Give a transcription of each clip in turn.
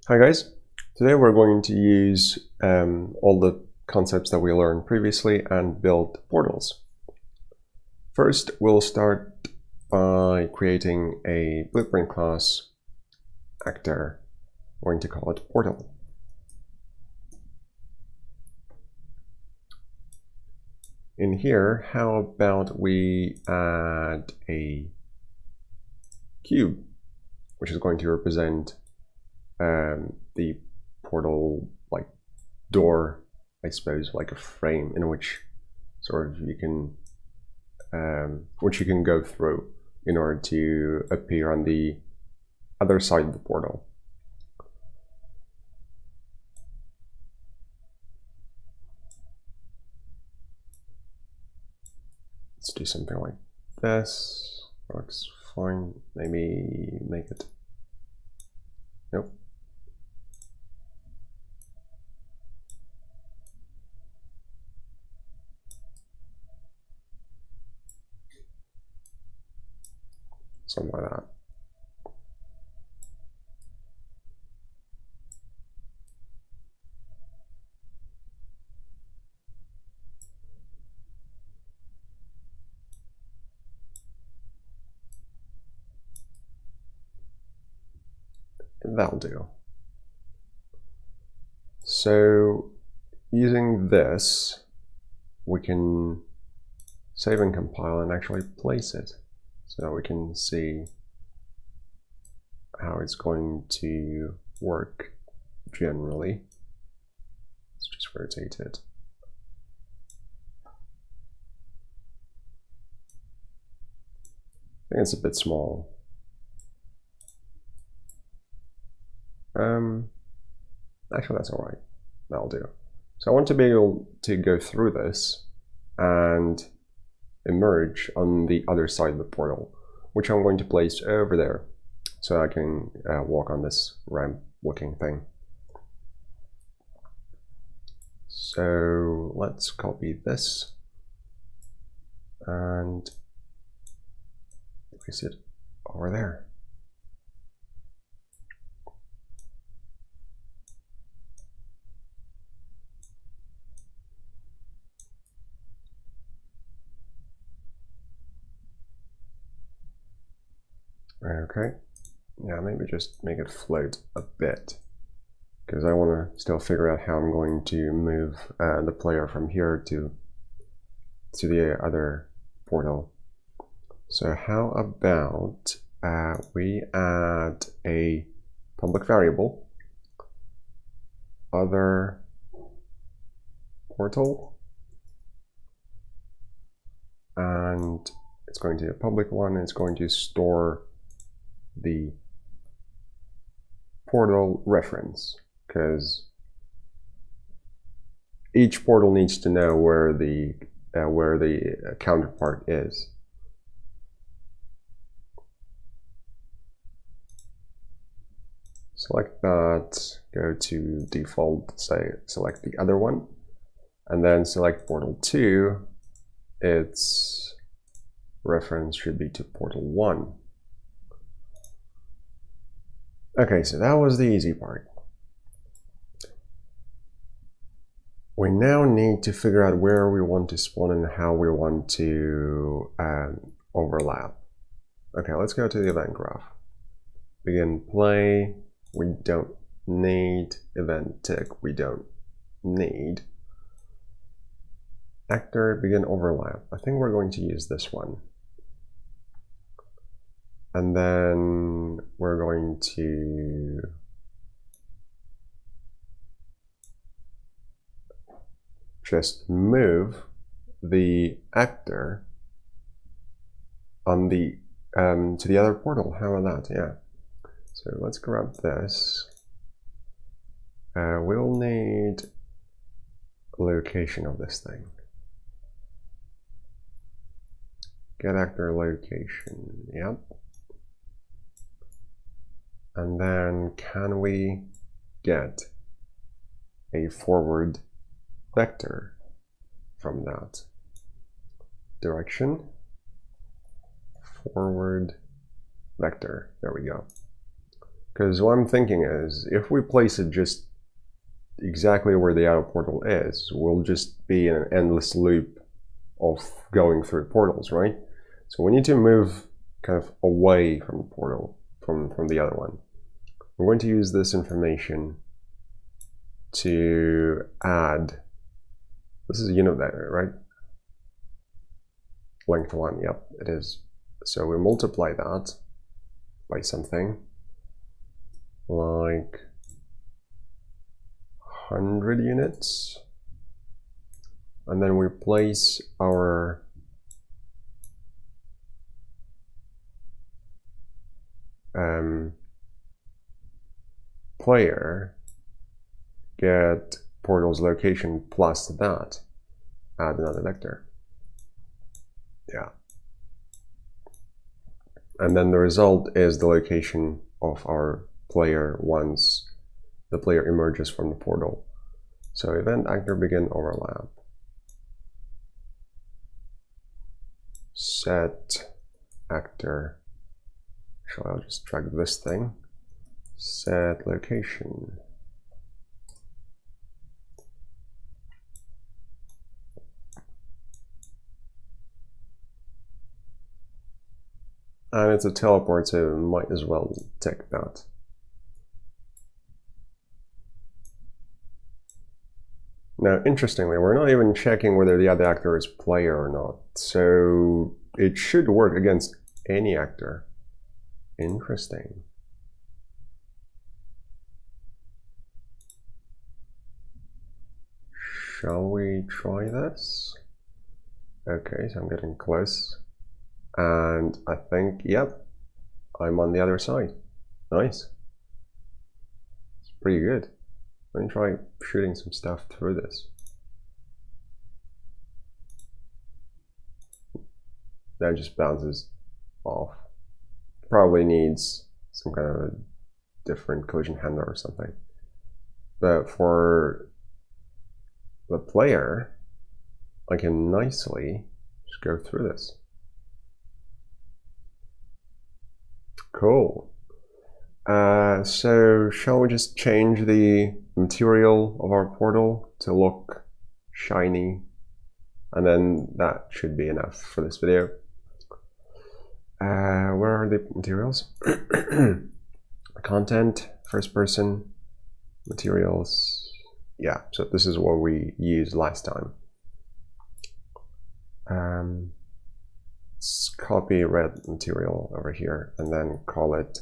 Hi guys, today we're going to use all the concepts that we learned previously and build portals. First, we'll start by creating a blueprint class actor. We're going to call it portal. In here, how about we add a cube, which is going to represent the portal, like door, I suppose, like a frame in which sort of you can go through in order to appear on the other side of the portal. Let's do something like this. Works fine. Maybe make it. Nope. Something like that. That'll do. So using this, we can save and compile and actually place it so that we can see how it's going to work generally. Let's just rotate it. I think it's a bit small. Actually, that's all right. That'll do. So I want to be able to go through this and emerge on the other side of the portal, which I'm going to place over there so I can walk on this ramp looking thing. So let's copy this and place it over there. Okay, yeah, maybe just make it float a bit because I want to still figure out how I'm going to move the player from here to the other portal. So how about we add a public variable, other portal, and it's going to be a public one. It's going to store the portal reference because each portal needs to know where the counterpart is. Select that, go to default, say select the other one, and then select portal 2. Its reference should be to portal 1. Okay, so that was the easy part. We now need to figure out where we want to spawn and how we want to overlap. Okay, let's go to the event graph. Begin play, we don't need. Event tick, we don't need. Actor, begin overlap. I think we're going to use this one. And then we're going to just move the actor on the to the other portal. How about that? Yeah. So let's grab this. We'll need a location of this thing. Get actor location. Yep. And then can we get a forward vector from that? Direction, forward vector. There we go. Because what I'm thinking is, if we place it just exactly where the outer portal is, we'll just be in an endless loop of going through portals, right? So we need to move kind of away from the portal, from the other one. We're going to use this information to add, this is a unit vector, right? Length 1, yep, it is. So we multiply that by something like 100 units, and then we place our player get portal's location plus that, add another vector. Yeah. And then the result is the location of our player once the player emerges from the portal. So event actor begin overlap. Set actor. Actually, I'll just drag this thing. Set location. And it's a teleport, so might as well take that. Now, interestingly, we're not even checking whether the other actor is player or not, so it should work against any actor. Interesting. Shall we try this? Okay, so I'm getting close. And I think, yep, I'm on the other side. Nice. It's pretty good. Let me try shooting some stuff through this. That just bounces off. Probably needs some kind of a different collision handler or something. But for the player, I can nicely just go through this. Cool. So shall we just change the material of our portal to look shiny, and then that should be enough for this video. Where are the materials? Content, first person, materials. Yeah, so this is what we used last time. Let's copy red material over here and then call it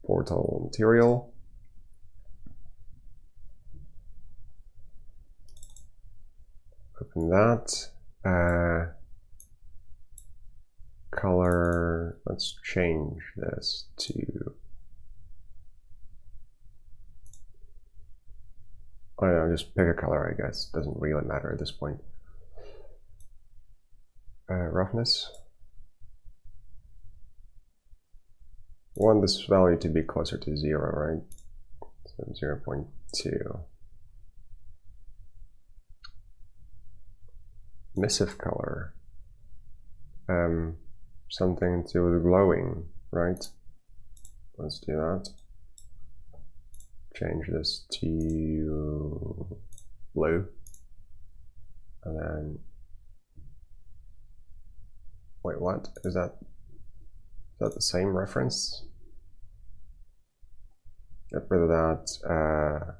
portal material. Open that. Color, let's change this to, I don't know, just pick a color, I guess. Doesn't really matter at this point. Roughness. We want this value to be closer to 0, right? So 0.2. Emissive color. Something to do with glowing, right? Let's do that. Change this to blue. And then, wait, what? Is that the same reference? Get rid of that,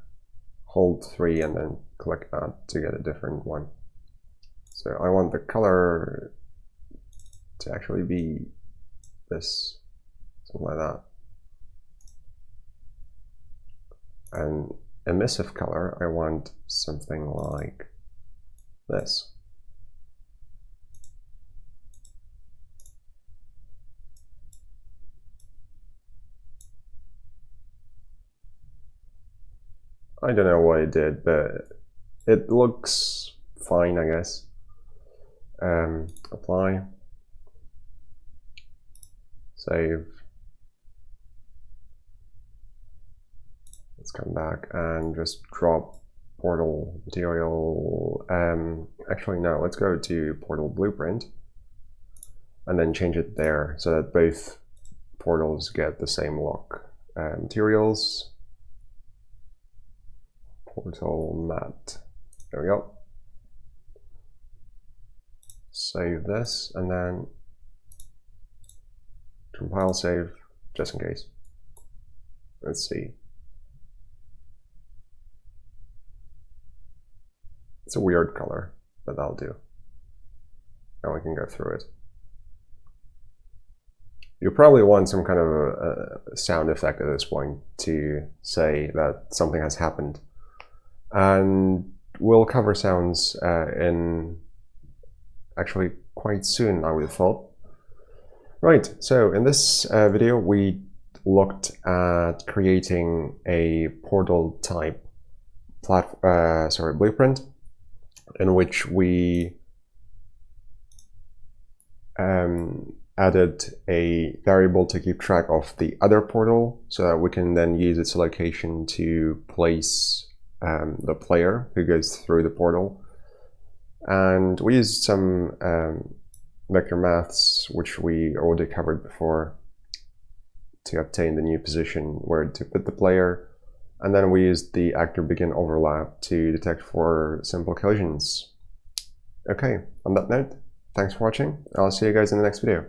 hold 3 and then click that to get a different one. So I want the color to actually be this, something like that. And emissive color, I want something like this. I don't know what it did, but it looks fine, I guess. Apply. Save. Let's come back and just drop portal material. Actually, no, let's go to portal blueprint and then change it there so that both portals get the same look. materials, portal mat. There we go. Save this and then compile save just in case. Let's see. It's a weird color, but that'll do. Now we can go through it. You probably want some kind of a sound effect at this point to say that something has happened. And we'll cover sounds in actually quite soon, I would have thought. Right, so in this video we looked at creating a portal type blueprint in which we added a variable to keep track of the other portal so that we can then use its location to place the player who goes through the portal. And we used some vector maths, which we already covered before, to obtain the new position where to put the player. And then we used the actor begin overlap to detect for simple collisions. Okay, on that note, thanks for watching. I'll see you guys in the next video.